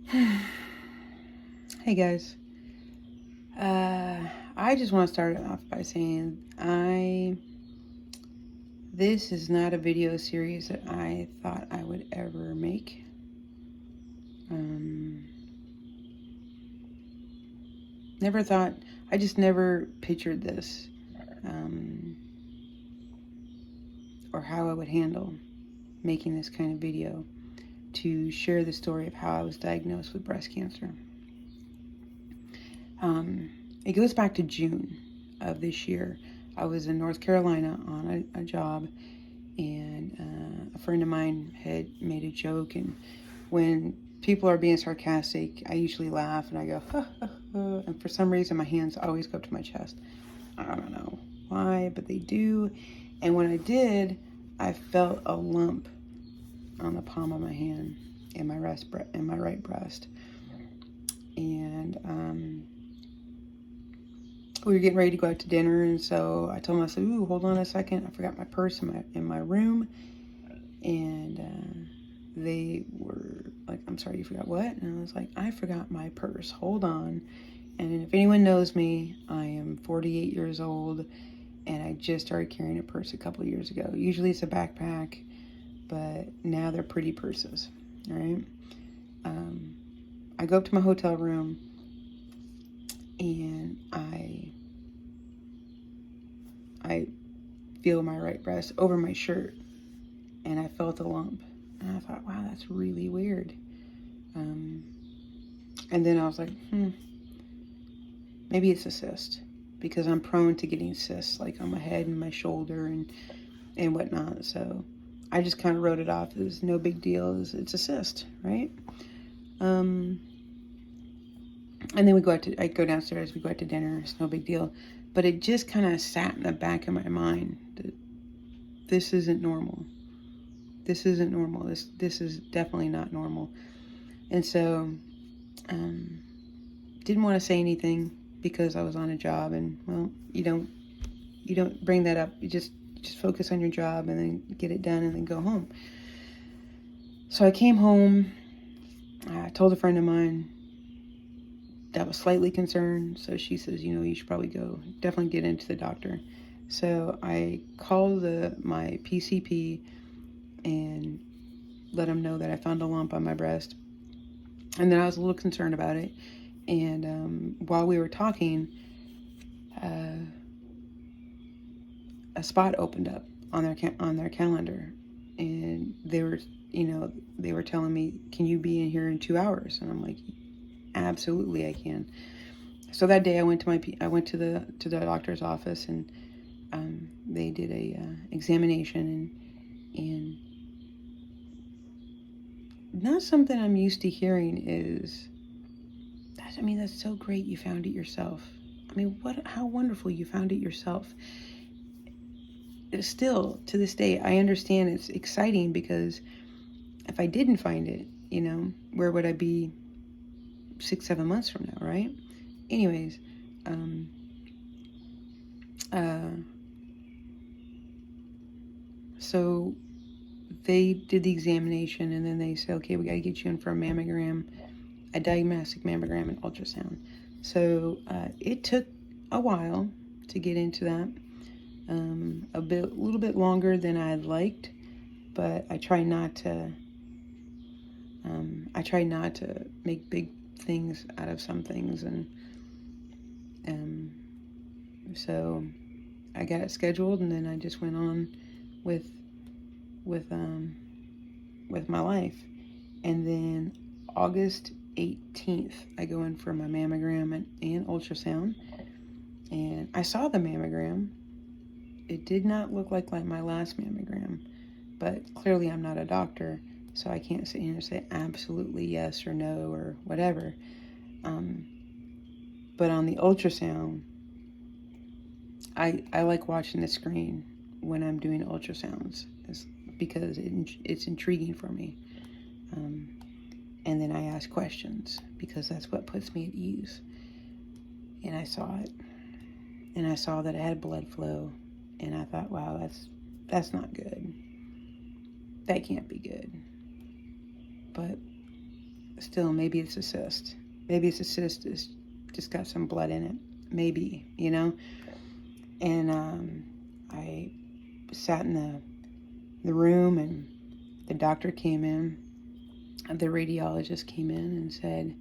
Hey guys, I just want to start off by saying this is not a video series that I thought I would ever make. Never thought, I just never pictured this, or how I would handle making this kind of video to share the story of how I was diagnosed with breast cancer. It goes back to June of this year. I was in North Carolina on a job, and a friend of mine had made a joke, and when people are being sarcastic, I usually laugh and I go, ha, ha, ha. And for some reason my hands always go up to my chest. I don't know why, but they do. And when I did, I felt a lump on the palm of my hand in my right breast. And we were getting ready to go out to dinner, and so I told myself, "Ooh, hold on a second! I forgot my purse in my room." And they were like, "I'm sorry, you forgot what?" And I was like, "I forgot my purse. Hold on." And if anyone knows me, I am 48 years old, and I just started carrying a purse a couple of years ago. Usually it's a backpack, but now they're pretty purses, all right? I go up to my hotel room, and I feel my right breast over my shirt, and I felt a lump. And I thought, wow, that's really weird. And then I was like, maybe it's a cyst, because I'm prone to getting cysts, like on my head and my shoulder and whatnot. So I just kind of wrote it off as no big deal. It's a cyst, right? And then I go downstairs, we go out to dinner, it's no big deal. But it just kind of sat in the back of my mind that this isn't normal. This isn't normal. This is definitely not normal. And so, didn't want to say anything because I was on a job, and well, you don't bring that up. You just focus on your job and then get it done and then go home. So I came home. I told a friend of mine that was slightly concerned. So she says, you should probably definitely get into the doctor. So I called my PCP and let him know that I found a lump on my breast. And then I was a little concerned about it. And while we were talking, a spot opened up on their calendar, and they were telling me, "Can you be in here in 2 hours?" And I'm like, "Absolutely, I can." So that day, I went to the doctor's office, and they did a examination, and not something I'm used to hearing is, that's so great you found it yourself. How wonderful you found it yourself. Still, to this day, I understand it's exciting, because if I didn't find it, where would I be 6-7 months from now, right? Anyways, so they did the examination, and then they said, okay, we got to get you in for a mammogram, a diagnostic mammogram and ultrasound. So it took a while to get into that, a little bit longer than I'd liked, but I try not to make big things out of some things, and so I got it scheduled, and then I just went on with my life. And then August 18th, I go in for my mammogram and ultrasound, and I saw the mammogram. It did not look like my last mammogram, but clearly I'm not a doctor, so I can't sit here and say absolutely yes or no or whatever. But on the ultrasound, I like watching the screen when I'm doing ultrasounds, because it's intriguing for me. And then I ask questions, because that's what puts me at ease. And I saw it, and I saw that I had blood flow, and I thought, wow, that's not good. That can't be good. But still, maybe it's a cyst. Maybe it's a cyst that's just got some blood in it. Maybe, you know? And I sat in the room, and the doctor came in. The radiologist came in and said,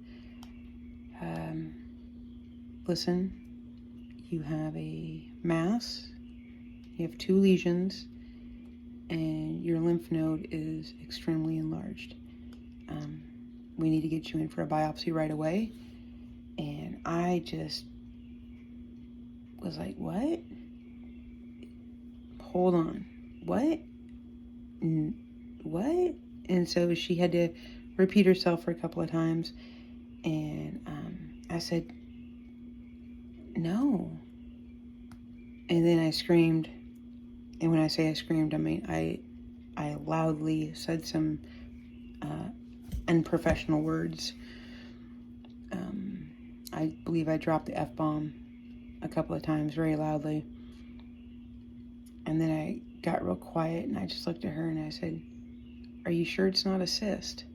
listen, you have a mass, you have 2 lesions, and your lymph node is extremely enlarged. We need to get you in for a biopsy right away. And I just was like, what? Hold on. What? What? And so she had to repeat herself for a couple of times. And I said, no. And then I screamed. And when I say I screamed, I mean I loudly said some unprofessional words. I believe I dropped the F-bomb a couple of times very loudly. And then I got real quiet, and I just looked at her and I said, are you sure it's not a cyst?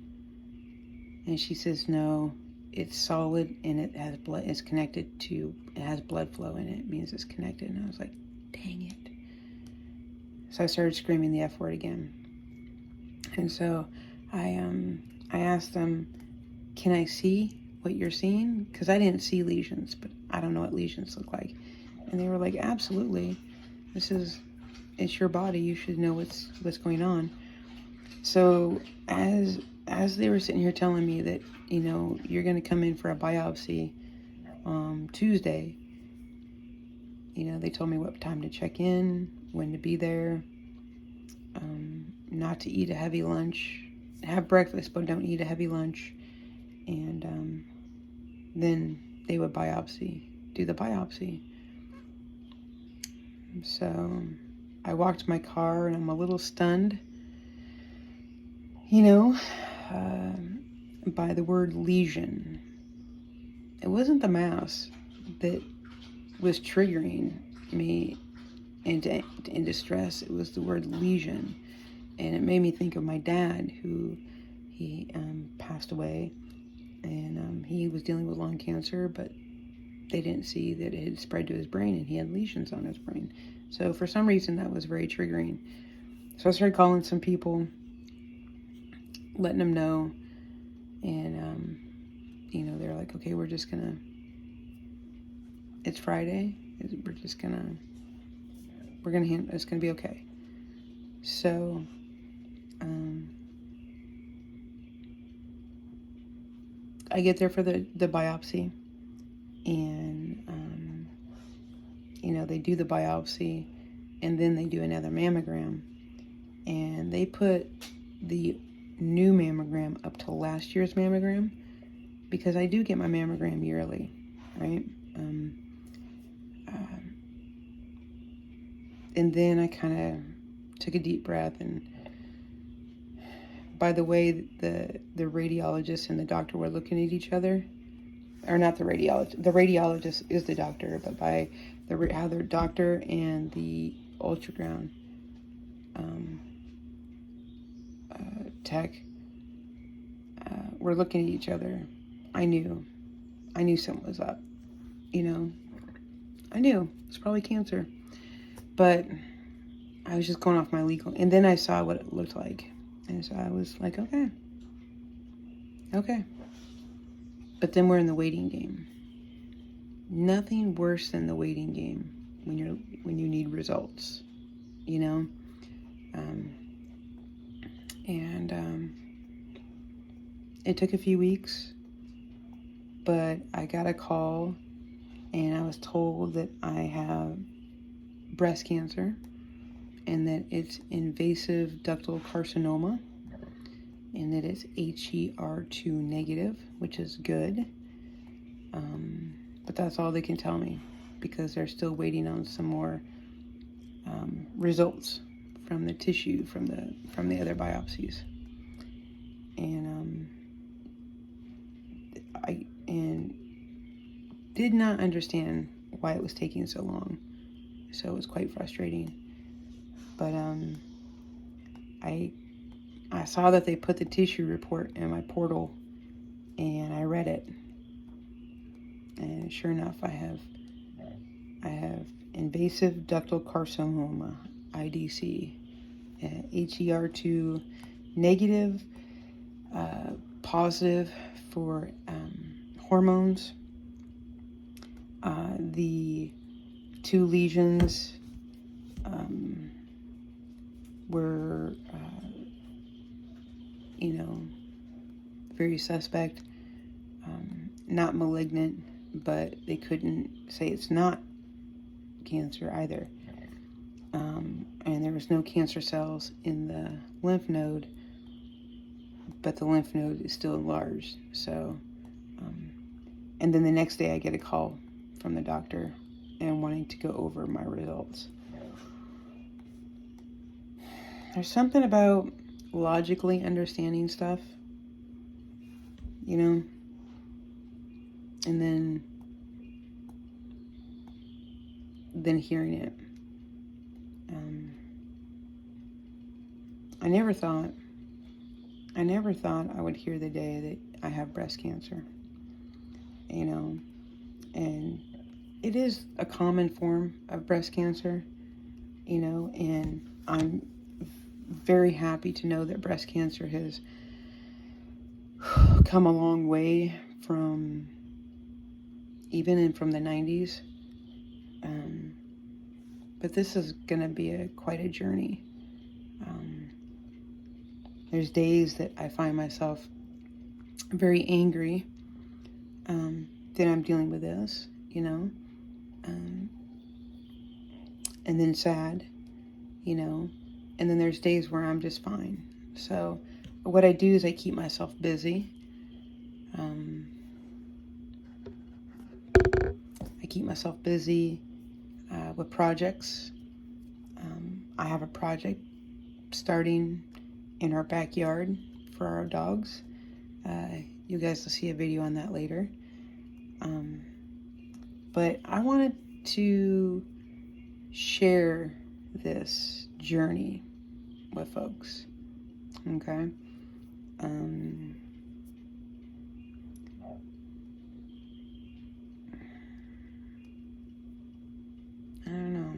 And she says, no, it's solid, and it has blood, it's connected to, it has blood flow in it. It means it's connected. And I was like, dang it. So I started screaming the F word again. And so I asked them, can I see what you're seeing? Because I didn't see lesions, but I don't know what lesions look like. And they were like, absolutely. It's your body. You should know what's going on. So as they were sitting here telling me that, you know, you're going to come in for a biopsy Tuesday, you know, they told me what time to check in, when to be there, not to eat a heavy lunch, have breakfast, but don't eat a heavy lunch. And then they would do the biopsy. So I walked to my car, and I'm a little stunned, you know, by the word lesion. It wasn't the mass that was triggering me into stress. It was the word lesion. And it made me think of my dad, who he passed away. And he was dealing with lung cancer, but they didn't see that it had spread to his brain, and he had lesions on his brain. So for some reason, that was very triggering. So I started calling some people, letting them know. And, you know, they're like, okay, it's Friday. It's going to be okay. So, I get there for the biopsy, and, you know, they do the biopsy, and then they do another mammogram, and they put the new mammogram up to last year's mammogram, because I do get my mammogram yearly, right? And then I kind of took a deep breath, and by the way the radiologist and the doctor were looking at each other, or not the radiologist is the doctor, but by how the doctor and the ultrasound tech were looking at each other, I knew something was up. You know, I knew it's probably cancer, but I was just going off my legal. And then I saw what it looked like, and so I was like, okay. But then we're in the waiting game. Nothing worse than the waiting game when you need results, you know. It took a few weeks, but I got a call, and I was told that I have breast cancer, and that it's invasive ductal carcinoma, and that it's HER2 negative, which is good. But that's all they can tell me, because they're still waiting on some more results from the tissue from the other biopsies. And I did not understand why it was taking so long. So it was quite frustrating. But I saw that they put the tissue report in my portal and I read it, and sure enough, I have invasive ductal carcinoma, IDC, HER2 negative, positive for hormones. The 2 lesions were, very suspect, not malignant, but they couldn't say it's not cancer either. And there was no cancer cells in the lymph node, but the lymph node is still enlarged. So, and then the next day I get a call from the doctor and wanting to go over my results. There's something about logically understanding stuff, and then hearing it. I never thought I would hear the day that I have breast cancer, and it is a common form of breast cancer, and I'm very happy to know that breast cancer has come a long way from the 90s. But this is going to be quite a journey. There's days that I find myself very angry that I'm dealing with this, and then sad, and then there's days where I'm just fine. So what I do is I keep myself busy. With projects. I have a project starting in our backyard for our dogs. You guys will see a video on that later. But I wanted to share this journey with folks. Okay? I don't know.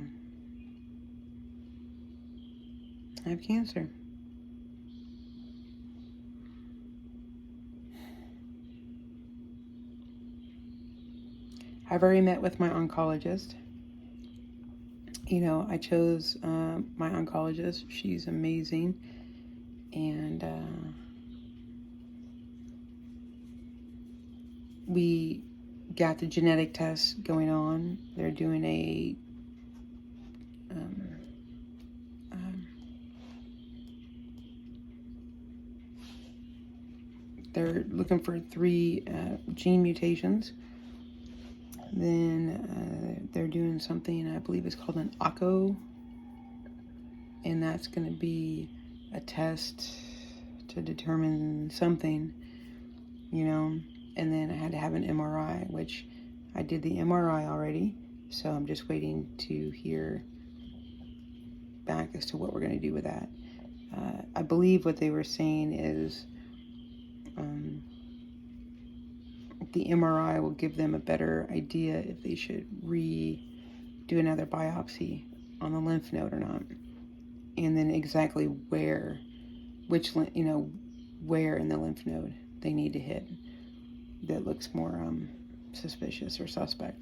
I have cancer. I've already met with my oncologist. I chose my oncologist. She's amazing. And we got the genetic test going on. They're doing they're looking for 3 gene mutations. Then they're doing something, I believe it's called an ACO, and that's going to be a test to determine something, and then I had to have an MRI, which I did the MRI already, so I'm just waiting to hear back as to what we're going to do with that. I believe what they were saying is the MRI will give them a better idea if they should do another biopsy on the lymph node or not, and then exactly where in the lymph node they need to hit that looks more suspicious or suspect.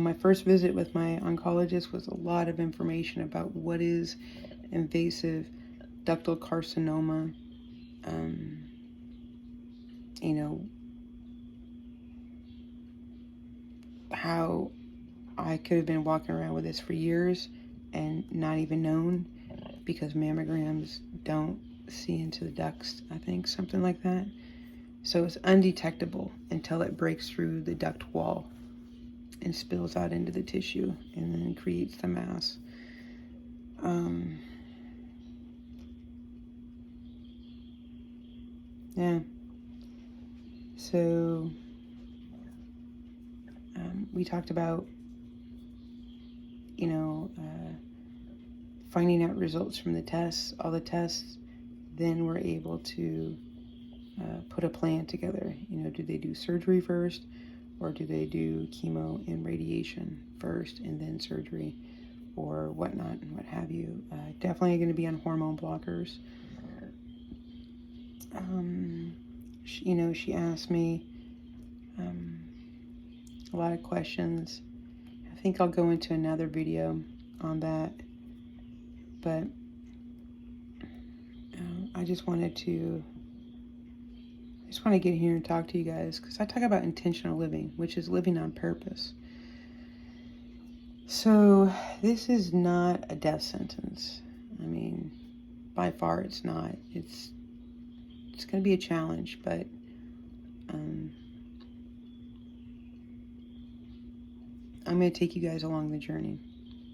My first visit with my oncologist was a lot of information about what is invasive ductal carcinoma, how I could have been walking around with this for years and not even known, because mammograms don't see into the ducts, I think, something like that. So it's undetectable until it breaks through the duct wall and spills out into the tissue and then creates the mass. Yeah. So we talked about, finding out results from the tests, all the tests, then we're able to put a plan together. Do they do surgery first, or do they do chemo and radiation first and then surgery, or whatnot and what have you? Definitely going to be on hormone blockers. She asked me a lot of questions. I think I'll go into another video on that, but I just want to get here and talk to you guys, because I talk about intentional living, which is living on purpose. So this is not a death sentence. I mean, by far it's not. It's going to be a challenge, but I'm going to take you guys along the journey,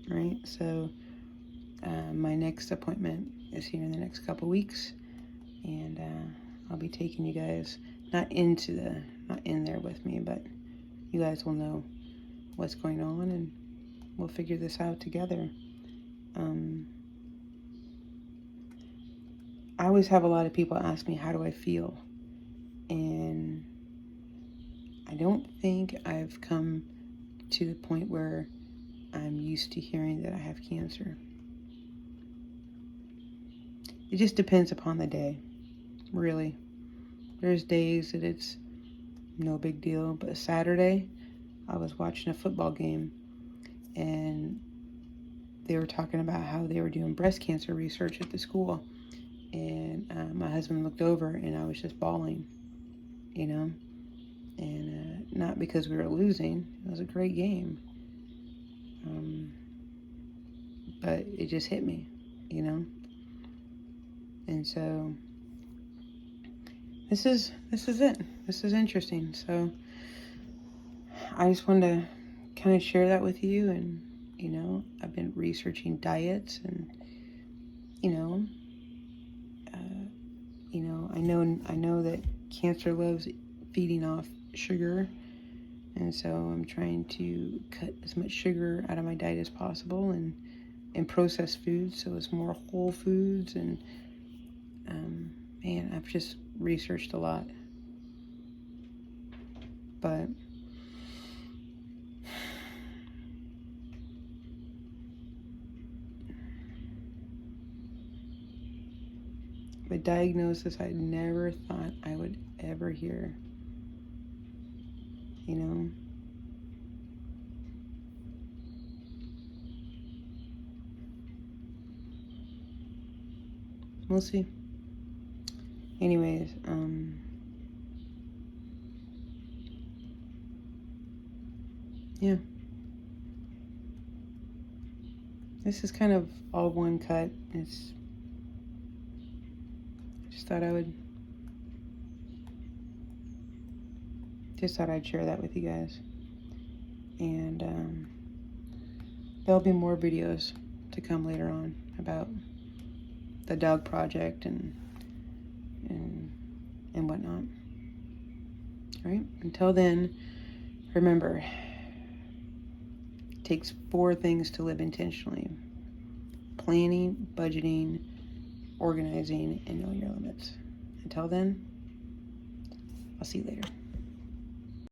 right? So my next appointment is here in the next couple weeks, and I'll be taking you guys not in there with me, but you guys will know what's going on, and we'll figure this out together. I always have a lot of people ask me, how do I feel? And I don't think I've come to the point where I'm used to hearing that I have cancer. It just depends upon the day, really. There's days that it's no big deal, but Saturday, I was watching a football game, and they were talking about how they were doing breast cancer research at the school, and my husband looked over, and I was just bawling, and not because we were losing. It was a great game, but it just hit me, and so this is it. This is interesting. So I just wanted to kind of share that with you. And I've been researching diets, and I know that cancer loves feeding off sugar, and so I'm trying to cut as much sugar out of my diet as possible, and processed foods, so it's more whole foods. And man, I've just researched a lot, but the diagnosis I never thought I would ever hear, We'll see. Anyways, yeah. This is kind of all one cut. I just thought I'd share that with you guys. And there'll be more videos to come later on about the dog project and whatnot. All right? Until then, remember, it takes 4 things to live intentionally: planning, budgeting, organizing, and knowing your limits. Until then, I'll see you later.